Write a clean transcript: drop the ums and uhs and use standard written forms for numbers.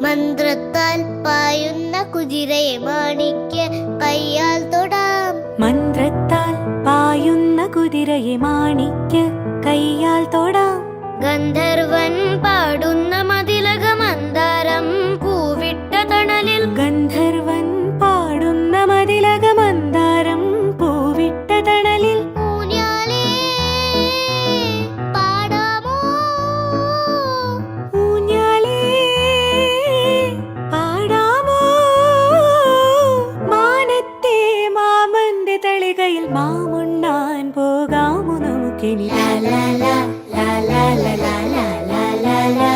മന്ത്രത്താൽ പായുന്ന കുതിരയെ മാണിക്യ കയ്യാൽ തൊടാം. മന്ത്രത്താൽ പായുന്ന കുതിരയെ മാണിക്യ കയ്യാൽ തൊടാം. ഗന്ധർവൻ പാടുന്ന മതിലക മന്ദാരം പൂവിട്ട തണലിൽ. ഗന്ധർവൻ പാടുന്ന മതിലക മന്ദാരം പൂവിട്ട തണലിൽ. ഊഞ്ഞാലേ പാടാമോ, ഊഞ്ഞാലേ പാടാമോ, മാനത്തെ മാമന്റെ തളികയിൽ മാമുണ്ണാൻ പോകാമോ നമുക്കിനി. ലാ ലാ ലാ ലാ ലാ ലാ ലാ ലാ ലാ ലാ.